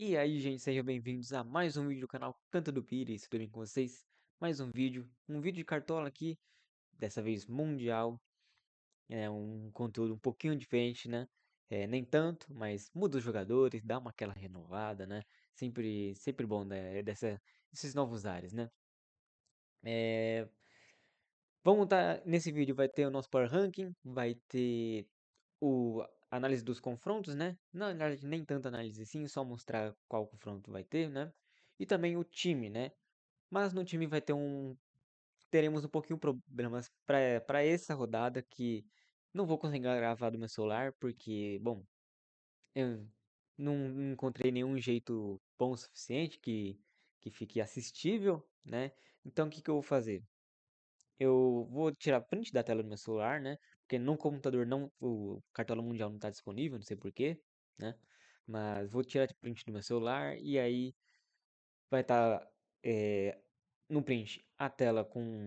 E aí, gente, sejam bem-vindos a mais um vídeo do canal Canto do Pires, tudo bem com vocês? Mais um vídeo de cartola aqui, dessa vez mundial, é um conteúdo um pouquinho diferente, né? Nem tanto, mas muda os jogadores, dá uma aquela renovada, né? Sempre bom, né? Desses novos ares, né? É, nesse vídeo vai ter o nosso Power Ranking, vai ter o análise dos confrontos, né? Na verdade, nem tanta análise assim, só mostrar qual confronto vai ter, né? E também o time, né? Mas no time teremos um pouquinho problemas para essa rodada que não vou conseguir gravar do meu celular porque, bom, eu não encontrei nenhum jeito bom o suficiente que fique assistível, né? Então o que que eu vou fazer? Eu vou tirar print da tela do meu celular, né? Porque no computador não, o Cartola Mundial não está disponível, não sei por quê, né? Mas vou tirar print do meu celular e aí vai estar no print a tela com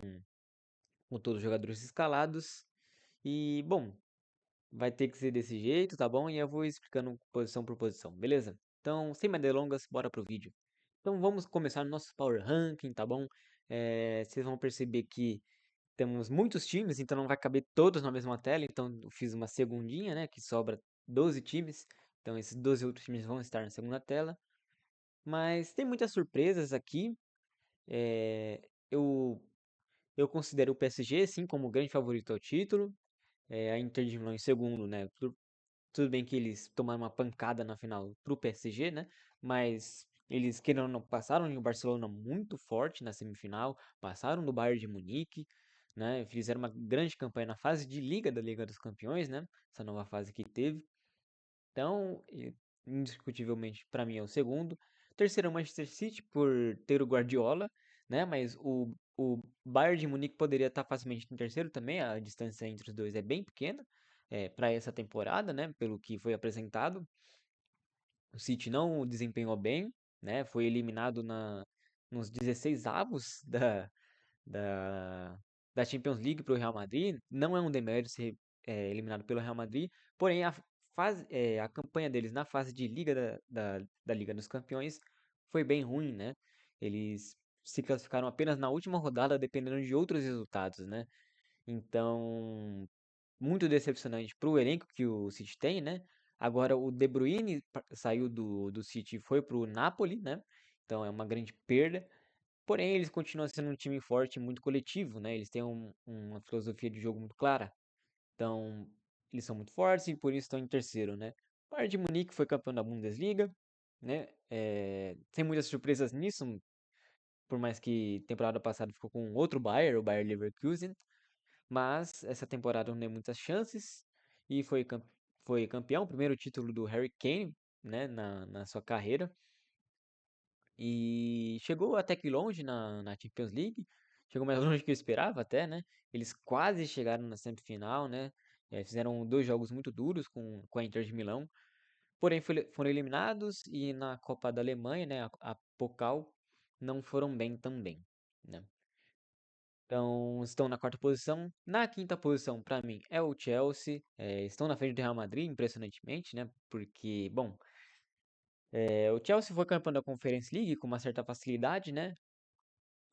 todos os jogadores escalados. E, bom, vai ter que ser desse jeito, tá bom? E eu vou explicando posição por posição, beleza? Então, sem mais delongas, bora pro vídeo. Então, vamos começar no nosso Power Ranking, tá bom? Vocês vão perceber que temos muitos times, então não vai caber todos na mesma tela. Então, eu fiz uma segundinha, né? Que sobra 12 times. Então, esses 12 outros times vão estar na segunda tela. Mas tem muitas surpresas aqui. É, eu, eu considero o PSG, sim, como o grande favorito ao título. A Inter de Milão em segundo, né? Tudo bem que eles tomaram uma pancada na final pro PSG, né? Mas eles, querendo ou não, passaram em o Barcelona muito forte na semifinal, passaram do Bayern de Munique, né? Fizeram uma grande campanha na fase de Liga da Liga dos Campeões, né? Essa nova fase que teve. Então, indiscutivelmente, para mim é o segundo. Terceiro é o Manchester City, por ter o Guardiola, né? Mas o Bayern de Munique poderia estar facilmente em terceiro também. A distância entre os dois é bem pequena para essa temporada, né? Pelo que foi apresentado. O City não desempenhou bem, né? Foi eliminado nos 16 avos da, da Champions League para o Real Madrid. Não é um demérito ser eliminado pelo Real Madrid, porém a campanha deles na fase de Liga da Liga dos Campeões foi bem ruim, né? Eles se classificaram apenas na última rodada, dependendo de outros resultados, né? Então, muito decepcionante para o elenco que o City tem, né? Agora o De Bruyne saiu do City e foi para o Napoli, né? Então é uma grande perda. Porém, eles continuam sendo um time forte e muito coletivo, né? Eles têm uma filosofia de jogo muito clara. Então, eles são muito fortes e por isso estão em terceiro, né? O Bayern de Munique foi campeão da Bundesliga, né? Tem muitas surpresas nisso, por mais que temporada passada ficou com outro Bayern, o Bayer Leverkusen, mas essa temporada não deu muitas chances e foi campeão, primeiro título do Harry Kane, né? Na sua carreira. E chegou até que longe na Champions League. Chegou mais longe que eu esperava até, né? Eles quase chegaram na semifinal, né? Fizeram dois jogos muito duros com a Inter de Milão. Porém, foram eliminados e na Copa da Alemanha, né? A Pokal, não foram bem também, né? Então, estão na quarta posição. Na quinta posição, para mim, é o Chelsea. Estão na frente do Real Madrid, impressionantemente, né? Porque, bom, o Chelsea foi campeão da Conference League com uma certa facilidade, né?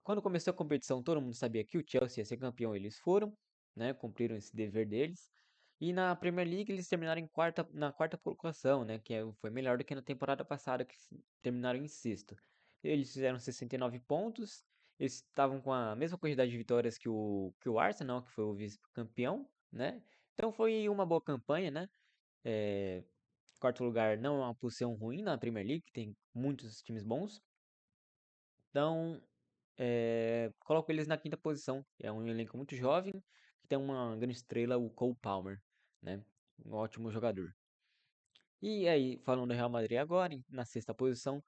Quando começou a competição, todo mundo sabia que o Chelsea ia ser campeão, eles foram, né? Cumpriram esse dever deles. E na Premier League eles terminaram na quarta colocação, né? Foi melhor do que na temporada passada, que terminaram em sexto. Eles fizeram 69 pontos. Eles estavam com a mesma quantidade de vitórias que o Arsenal, que foi o vice-campeão, né? Então foi uma boa campanha, né? É, quarto lugar não é uma posição ruim na Premier League, que tem muitos times bons. Então, coloco eles na quinta posição. É um elenco muito jovem, que tem uma grande estrela, o Cole Palmer, né? Um ótimo jogador. E aí, falando do Real Madrid agora, na sexta posição,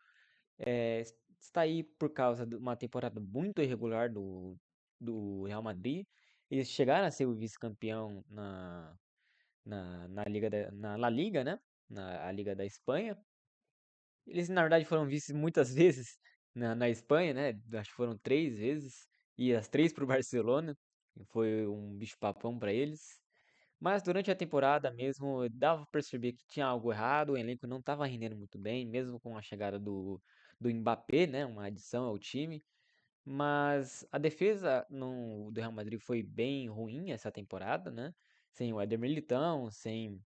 está aí por causa de uma temporada muito irregular do Real Madrid. Eles chegaram a ser o vice-campeão na na La Liga, né? A Liga da Espanha. Eles, na verdade, foram vices muitas vezes na Espanha, né? Acho que foram três vezes. E as três pro Barcelona. Foi um bicho-papão para eles. Mas durante a temporada mesmo, dava pra perceber que tinha algo errado, o elenco não estava rendendo muito bem, mesmo com a chegada do Mbappé, né, uma adição ao time. Mas a defesa do Real Madrid foi bem ruim essa temporada, né? Sem o Éder Militão, sem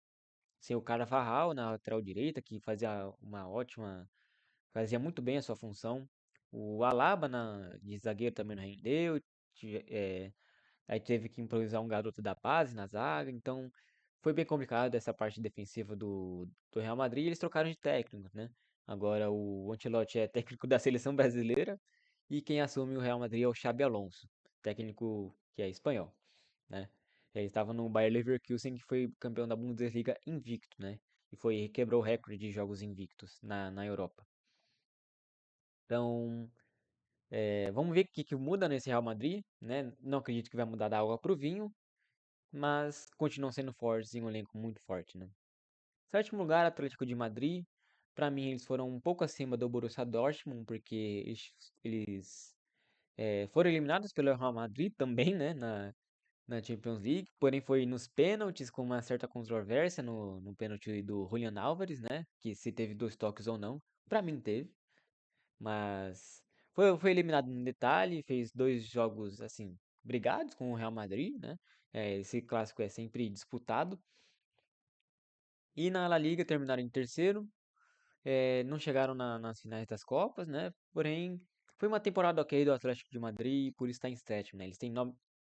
o Carvajal na lateral direita, que fazia muito bem a sua função. O Alaba de zagueiro também não rendeu. Aí teve que improvisar um garoto da base na zaga, então foi bem complicado essa parte defensiva do Real Madrid. Eles trocaram de técnico, né? Agora o Ancelotti é técnico da seleção brasileira e quem assume o Real Madrid é o Xabi Alonso, técnico que é espanhol, né? Ele estava no Bayer Leverkusen, que foi campeão da Bundesliga invicto, né? E quebrou o recorde de jogos invictos na Europa. Então, vamos ver o que muda nesse Real Madrid, né? Não acredito que vai mudar da água pro vinho, mas continuam sendo fortes em um elenco muito forte, né? Sétimo lugar, Atlético de Madrid. Para mim, eles foram um pouco acima do Borussia Dortmund, porque eles foram eliminados pelo Real Madrid também, né, na Champions League. Porém, foi nos pênaltis, com uma certa controvérsia no pênalti do Julian Álvares, né, que se teve dois toques ou não. Para mim, teve, mas foi eliminado no detalhe, fez dois jogos, assim, brigados com o Real Madrid, né? Esse clássico é sempre disputado. E na La Liga terminaram em terceiro, não chegaram nas finais das Copas, né? Porém, foi uma temporada ok do Atlético de Madrid, por isso está em sétimo, né? Eles têm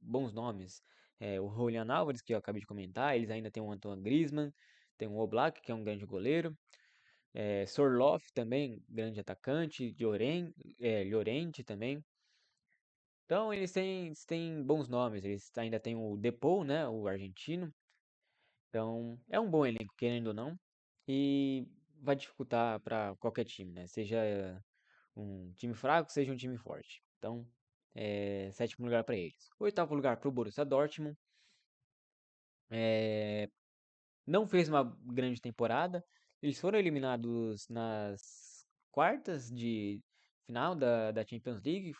bons nomes. O Julian Álvares, que eu acabei de comentar, eles ainda têm o Antoine Griezmann, tem o Oblak, que é um grande goleiro, Sorloth também, grande atacante, Llorente também. Então eles têm bons nomes, eles ainda têm o Depou, né, o argentino. Então é um bom elenco, querendo ou não, e vai dificultar para qualquer time, né? Seja um time fraco, seja um time forte. Então, sétimo lugar para eles. Oitavo lugar para o Borussia Dortmund. É, não fez uma grande temporada. Eles foram eliminados nas quartas de final da Champions League.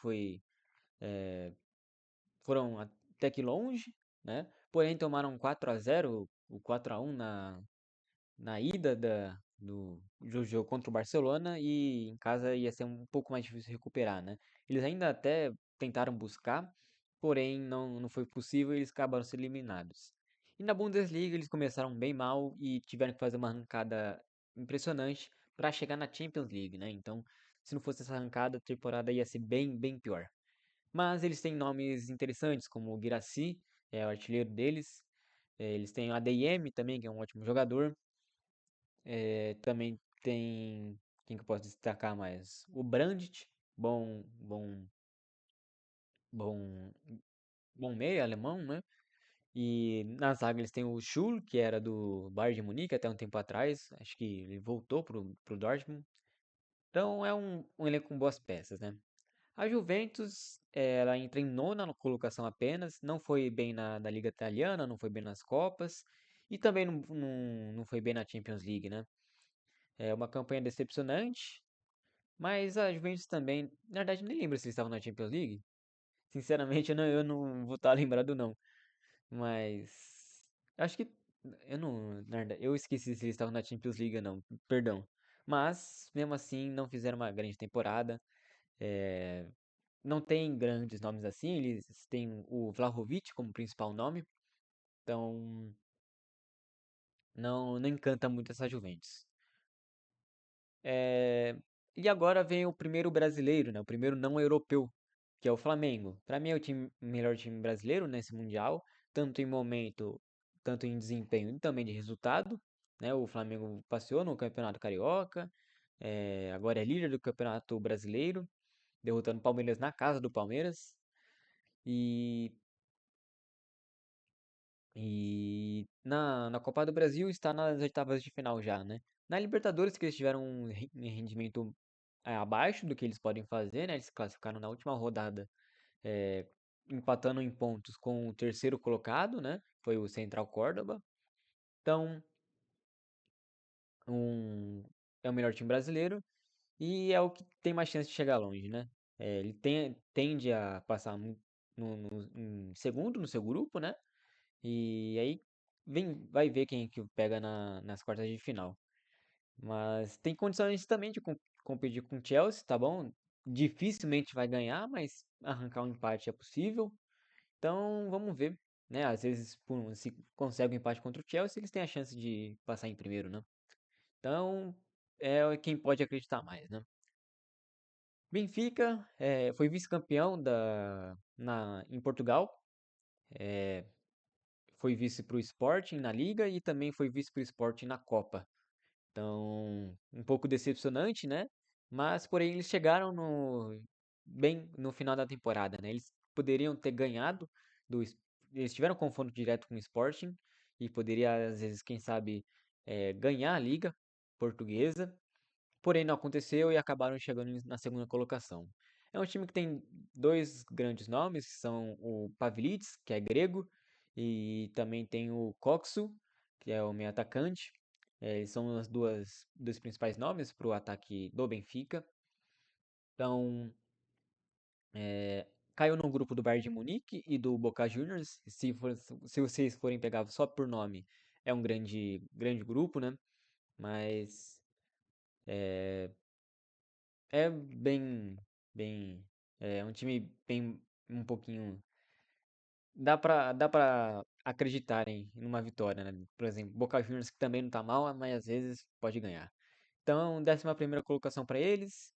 Foram até que longe, né? Porém, tomaram 4-0, o 4-1 na ida do jogo contra o Barcelona e em casa ia ser um pouco mais difícil recuperar, né? Eles ainda até tentaram buscar, porém não foi possível e eles acabaram sendo eliminados. E na Bundesliga eles começaram bem mal e tiveram que fazer uma arrancada impressionante para chegar na Champions League, né? Então, se não fosse essa arrancada, a temporada ia ser bem pior. Mas eles têm nomes interessantes, como o Guirassy, é o artilheiro deles. Eles têm o ADM também, que é um ótimo jogador. Também tem. Quem que eu posso destacar mais? O Brandt, bom, bom, bom, bom meia alemão, né? E na zaga eles têm o Schul, que era do Bayern de Munique até um tempo atrás. Acho que ele voltou pro Dortmund. Então é um elenco com boas peças, né? A Juventus, ela entra em nona colocação apenas, não foi bem na Liga Italiana, não foi bem nas Copas e também não foi bem na Champions League, né? É uma campanha decepcionante, mas a Juventus também, na verdade, nem lembro se eles estavam na Champions League. Sinceramente, eu não vou estar lembrado não, mas acho que eu não, na verdade, eu esqueci se eles estavam na Champions League ou não, perdão. Mas mesmo assim, não fizeram uma grande temporada. É, não tem grandes nomes assim, eles têm o Vlahovic como principal nome, então não encanta muito essa Juventus. É, e agora vem o primeiro brasileiro, né? O primeiro não europeu, que é o Flamengo. Para mim é o melhor time brasileiro nesse mundial, tanto em momento, tanto em desempenho e também de resultado, né? O Flamengo passeou no Campeonato Carioca, agora é líder do Campeonato Brasileiro, derrotando o Palmeiras na casa do Palmeiras. E na Copa do Brasil está nas oitavas de final já, né? Na Libertadores, que eles tiveram um rendimento abaixo do que eles podem fazer, né? Eles se classificaram na última rodada, é, empatando em pontos com o terceiro colocado, né? Foi o Central Córdoba. Então, um, é o melhor time brasileiro e é o que tem mais chance de chegar longe, né? Ele tende a passar em segundo no seu grupo, né? E aí vai ver quem que pega nas quartas de final. Mas tem condições também de competir com o Chelsea, tá bom? Dificilmente vai ganhar, mas arrancar um empate é possível. Então, vamos ver, né? Às vezes, se consegue um empate contra o Chelsea, eles têm a chance de passar em primeiro, né? Então, é quem pode acreditar mais, né? Benfica foi vice-campeão em Portugal, foi vice para o Sporting na Liga e também foi vice para o Sporting na Copa. Então, um pouco decepcionante, né? Mas, porém, eles chegaram bem no final da temporada, né? Eles poderiam ter ganhado do, Es- eles tiveram confronto direto com o Sporting e poderia, às vezes, quem sabe, ganhar a Liga Portuguesa. Porém, não aconteceu e acabaram chegando na segunda colocação. É um time que tem dois grandes nomes, que são o Pavlidis, que é grego, e também tem o Koksu, que é o meio atacante. Eles são dos principais nomes para o ataque do Benfica. Então, caiu no grupo do Bayern de Munique e do Boca Juniors. Se vocês forem pegar só por nome, é um grande grupo, né? Mas é bem, é um time bem, um pouquinho, dá pra acreditarem numa vitória, né? Por exemplo, Boca Juniors que também não tá mal, mas às vezes pode ganhar. Então, 11ª colocação para eles,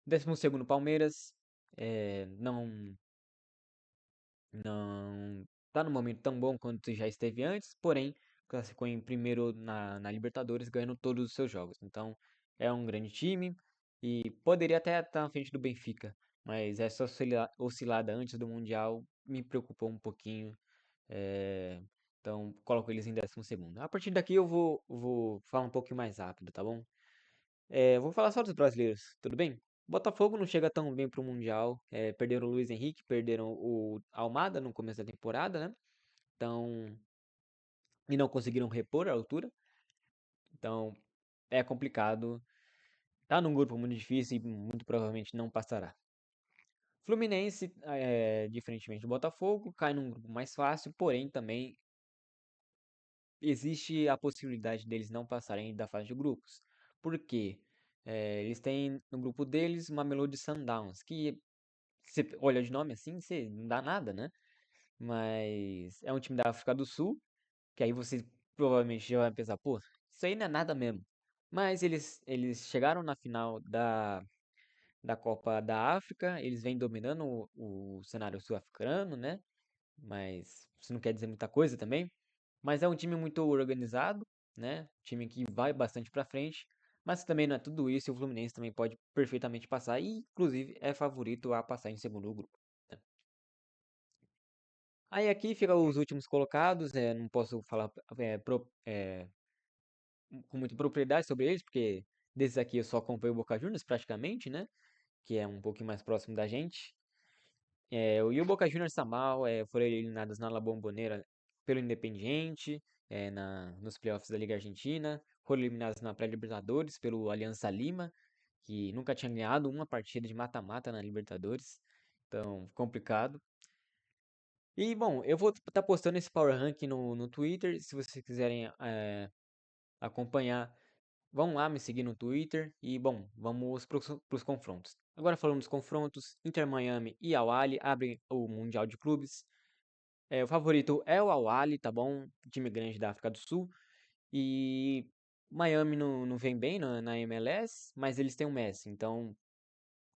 12º Palmeiras, não tá num momento tão bom quanto já esteve antes, porém classificou em primeiro na Libertadores, ganhando todos os seus jogos. Então é um grande time e poderia até estar na frente do Benfica, mas essa oscilada antes do Mundial me preocupou um pouquinho. é, Então coloco eles em 12º. A partir daqui eu vou falar um pouquinho mais rápido, tá bom? Vou falar só dos brasileiros, tudo bem? Botafogo não chega tão bem pro Mundial. Perderam o Luiz Henrique, perderam o Almada no começo da temporada, né? Então, e não conseguiram repor a altura. Então, é complicado. Tá num grupo muito difícil e muito provavelmente não passará. Fluminense, diferentemente do Botafogo, cai num grupo mais fácil, porém também existe a possibilidade deles não passarem da fase de grupos. Por quê? Eles têm no grupo deles uma Mamelodi Sundowns, que você olha de nome assim, você não dá nada, né? Mas é um time da África do Sul, que aí você provavelmente já vai pensar, pô, isso aí não é nada mesmo. Mas eles chegaram na final da Copa da África, eles vêm dominando o cenário sul-africano, né? Mas isso não quer dizer muita coisa também. Mas é um time muito organizado, né? Time que vai bastante pra frente. Mas também não é tudo isso, e o Fluminense também pode perfeitamente passar, e inclusive é favorito a passar em segundo grupo, né? Aí aqui fica os últimos colocados, não posso falar com muita propriedade sobre eles, porque desses aqui eu só acompanho o Boca Juniors praticamente, né? Que é um pouquinho mais próximo da gente. E o Boca Juniors tá mal, foram eliminados na La Bombonera pelo Independiente, nos playoffs da Liga Argentina, foram eliminados na pré-Libertadores pelo Alianza Lima, que nunca tinha ganhado uma partida de mata-mata na Libertadores, então complicado. E bom, eu vou estar postando esse Power Rank no Twitter, se vocês quiserem acompanhar, vão lá me seguir no Twitter e bom, vamos para os confrontos. Agora falando dos confrontos, Inter Miami e Al Ahly abrem o Mundial de Clubes. O favorito é o Al Ahly, tá bom? Time grande da África do Sul. E Miami não vem bem na MLS, mas eles têm o Messi, então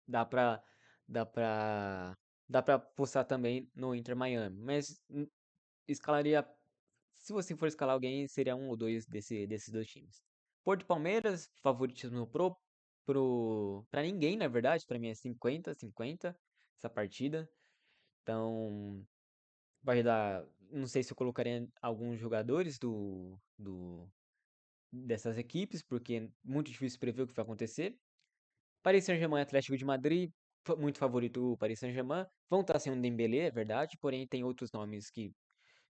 dá pra, dá pra, dá pra postar também no Inter Miami. Mas escalaria, se você for escalar alguém, seria um ou dois desses dois times. Porto e Palmeiras, favoritismo pra ninguém, na verdade, pra mim é 50-50 essa partida. Então, vai dar. Não sei se eu colocaria alguns jogadores dessas equipes, porque é muito difícil prever o que vai acontecer. Paris Saint-Germain e Atlético de Madrid, muito favorito o Paris Saint-Germain. Vão estar sem um Dembélé, é verdade, porém tem outros nomes que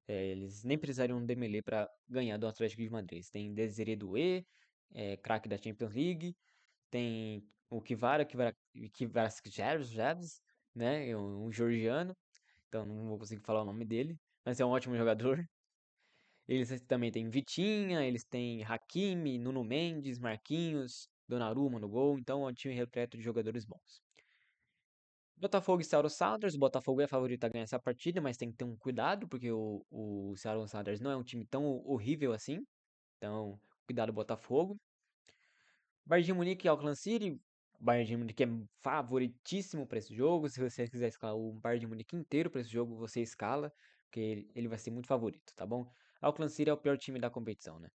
eles nem precisariam de Dembélé para ganhar do Atlético de Madrid. Tem Desiré Doué, craque da Champions League. Tem o Kvaratskhelia, né? Um georgiano, então não vou conseguir falar o nome dele, mas é um ótimo jogador. Eles também têm Vitinha, eles têm Hakimi, Nuno Mendes, Marquinhos, Donnarumma no gol, então é um time repleto de jogadores bons. Botafogo e Seattle Sounders. O Botafogo é favorito a ganhar essa partida, mas tem que ter um cuidado, porque o Seattle Sounders não é um time tão horrível assim. Então, cuidado Botafogo. Bayern de Munique e Auckland City. O Bayern de Munique é favoritíssimo para esse jogo. Se você quiser escalar o Bayern de Munique inteiro para esse jogo, você escala, porque ele vai ser muito favorito, tá bom? Auckland City é o pior time da competição, né?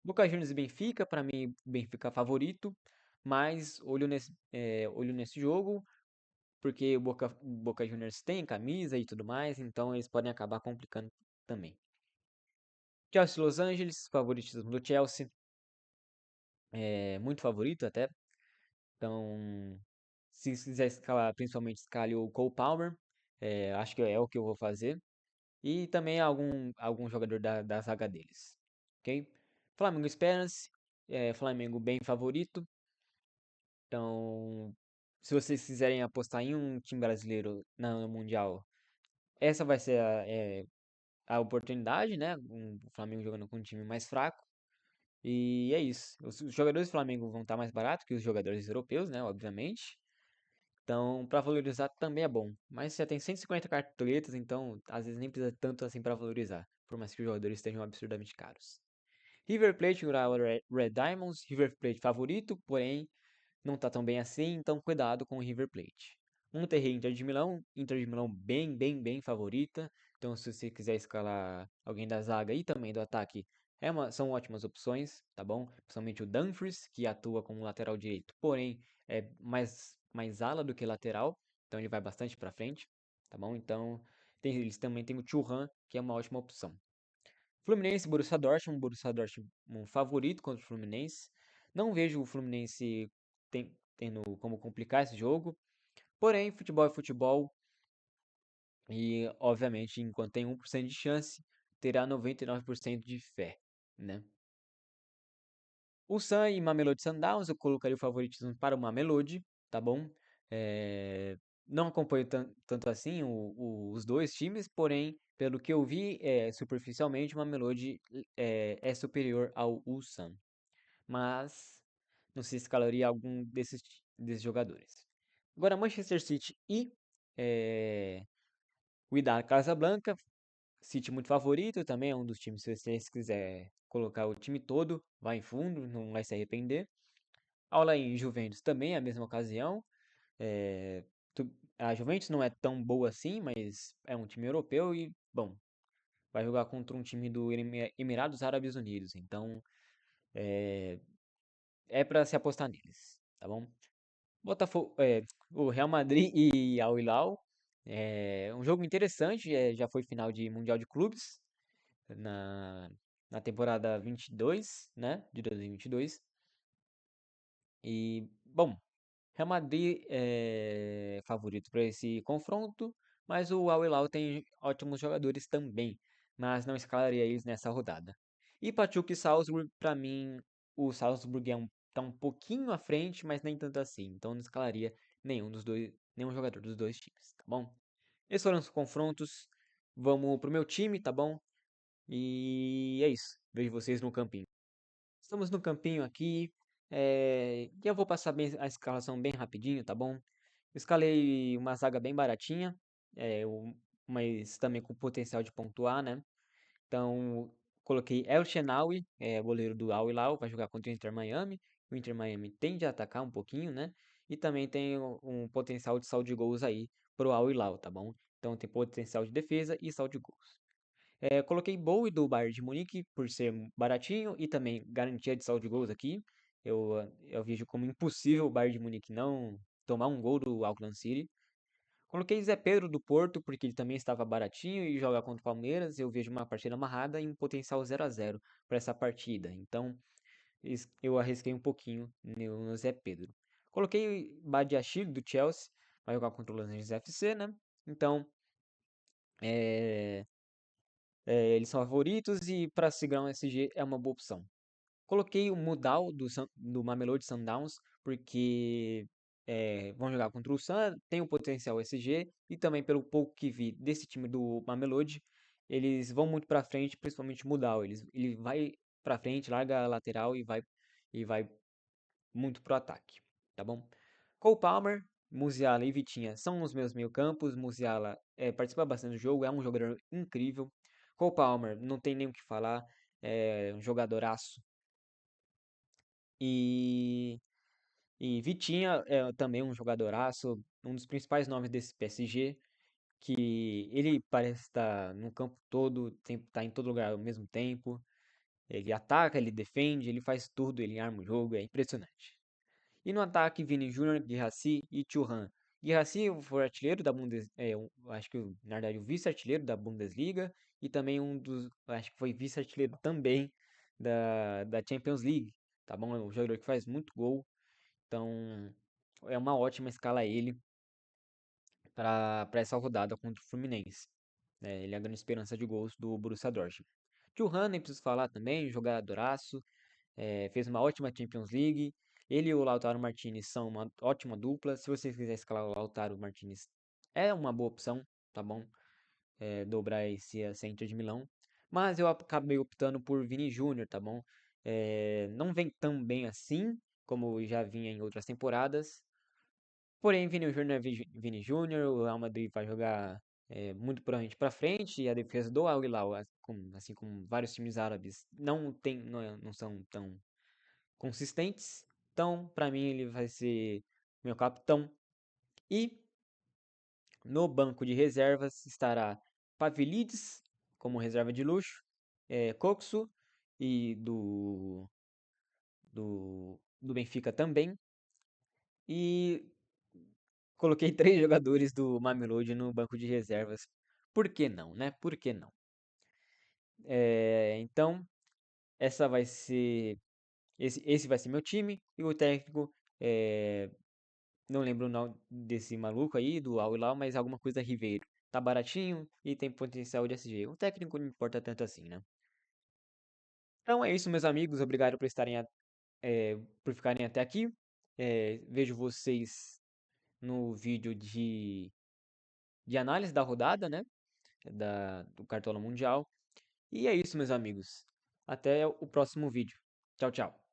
Boca Juniors e Benfica, para mim, Benfica favorito, mas olho nesse jogo, porque o Boca Juniors tem camisa e tudo mais, então eles podem acabar complicando também. Chelsea e Los Angeles, favoritismo do Chelsea, muito favorito até. Então, se quiser escalar, principalmente escale o Cole Palmer, acho que é o que eu vou fazer. E também algum jogador da zaga deles, ok? Flamengo Esperance, Flamengo bem favorito. Então, se vocês quiserem apostar em um time brasileiro no Mundial, essa vai ser a oportunidade, né? O Flamengo jogando com um time mais fraco. E é isso. Os jogadores do Flamengo vão estar mais baratos que os jogadores europeus, né? Obviamente. Então, para valorizar também é bom. Mas já tem 150 cartoletas, então às vezes nem precisa tanto assim para valorizar. Por mais que os jogadores estejam absurdamente caros. River Plate e Urawa Red Diamonds. River Plate favorito, porém não tá tão bem assim, então cuidado com o River Plate. Monterrey Inter de Milão bem favorita. Então se você quiser escalar alguém da zaga e também do ataque, são ótimas opções, tá bom? Principalmente o Dumfries, que atua como lateral direito, porém é mais ala do que lateral, então ele vai bastante para frente, tá bom? Então eles também têm o Thuram, que é uma ótima opção. Fluminense, Borussia Dortmund um favorito contra o Fluminense. Não vejo o Fluminense tendo como complicar esse jogo. Porém, futebol é futebol. E, obviamente, enquanto tem 1% de chance, terá 99% de fé, né? O Sun e Mamelodi Sundowns, eu colocaria o favoritismo para o Mamelodi, tá bom? É, Não acompanho tanto assim os dois times, porém, pelo que eu vi, superficialmente, o Mamelodi é superior ao Ulsan. Mas não se escalaria algum desses jogadores. Agora, Manchester City e o Wydad Casablanca, City muito favorito, também é um dos times, se você quiser colocar o time todo, vai em fundo, não vai se arrepender. Aula em Juventus também é a mesma ocasião. É, a Juventus não é tão boa assim, mas é um time europeu e, bom, vai jogar contra um time do Emirados Árabes Unidos. Então, é para se apostar neles, tá bom? Botafogo, o Real Madrid e Al Hilal. É um jogo interessante, já foi final de Mundial de Clubes na, na temporada 22, né, de 2022. E, bom, Real Madrid é favorito para esse confronto, mas o Al Hilal tem ótimos jogadores também, mas não escalaria eles nessa rodada. E Pachuca e Salzburg, para mim, o Salzburg tá um pouquinho à frente, mas nem tanto assim, então não escalaria nenhum jogador dos dois times, tá bom? Esses foram os confrontos. Vamos pro meu time, tá bom? E é isso. Vejo vocês no campinho. Estamos no campinho aqui. E eu vou passar a escalação bem rapidinho, tá bom? Escalei uma zaga bem baratinha, mas também com potencial de pontuar, né? Então, coloquei El Shenawy, goleiro do Al Hilal, vai jogar contra o Inter Miami. O Inter Miami tende a atacar um pouquinho, né? E também tem um potencial de saldo de gols aí pro Al Hilal, tá bom? Então tem potencial de defesa e saldo de gols. Coloquei Bowie do Bayern de Munique por ser baratinho e também garantia de saldo de gols aqui. Eu vejo como impossível o Bayern de Munique não tomar um gol do Auckland City. Coloquei Zé Pedro do Porto porque ele também estava baratinho e joga contra o Palmeiras. Eu vejo uma partida amarrada e um potencial 0-0 para essa partida. Então eu arrisquei um pouquinho no Zé Pedro. Coloquei Badiashile do Chelsea, vai jogar contra o Los Angeles FC, né? Então é, eles são favoritos e para segurar um SG é uma boa opção. Coloquei o Mudal do Mamelodi Sundowns, porque vão jogar contra o Sun, tem o potencial SG, e também pelo pouco que vi desse time do Mamelodi, eles vão muito pra frente, principalmente Mudal. Ele vai pra frente, larga a lateral e vai muito pro ataque, tá bom? Cole Palmer, Musiala e Vitinha são os meus meio-campos. Musiala participa bastante do jogo, é um jogador incrível. Cole Palmer, não tem nem o que falar, é um jogadoraço. E, e Vitinha é também um jogadoraço, um dos principais nomes desse PSG, que ele parece estar no campo todo, tá em todo lugar ao mesmo tempo. Ele ataca, ele defende, ele faz tudo, ele arma o jogo, é impressionante. E no ataque, Vini Júnior, Guirassy e Thuram. Guirassy foi artilheiro da Bundesliga, acho que na verdade o vice-artilheiro da Bundesliga e também acho que foi vice-artilheiro também da Champions League, tá bom? É um jogador que faz muito gol, então é uma ótima escala ele para essa rodada contra o Fluminense. Ele é a grande esperança de gols do Borussia Dortmund. Thuram, nem preciso falar também, jogadoraço, fez uma ótima Champions League. Ele e o Lautaro Martinez são uma ótima dupla. Se você quiser escalar o Lautaro Martinez, é uma boa opção, tá bom? Dobrar essa Inter de Milão. Mas eu acabei optando por Vini Júnior, tá bom? Não vem tão bem assim, como já vinha em outras temporadas. Porém, Vini Júnior é Vini Júnior, o Real Madrid vai jogar muito provavelmente para frente, e a defesa do Al Hilal, assim como vários times árabes, não são tão consistentes. Então, para mim, ele vai ser meu capitão. E no banco de reservas estará Pavilides como reserva de luxo, Coxo e do Benfica também. E coloquei 3 jogadores do Mamelodi no banco de reservas. Por que não, né? Por que não? Então, essa vai ser. Esse vai ser meu time. E o técnico. Não lembro o nome desse maluco aí, do Al Hilal, mas alguma coisa Ribeiro. Tá baratinho e tem potencial de SG. O técnico não importa tanto assim, né? Então é isso, meus amigos. Obrigado por ficarem até aqui. Vejo vocês no vídeo de análise da rodada, né? Do Cartola Mundial. E é isso, meus amigos. Até o próximo vídeo. Tchau, tchau.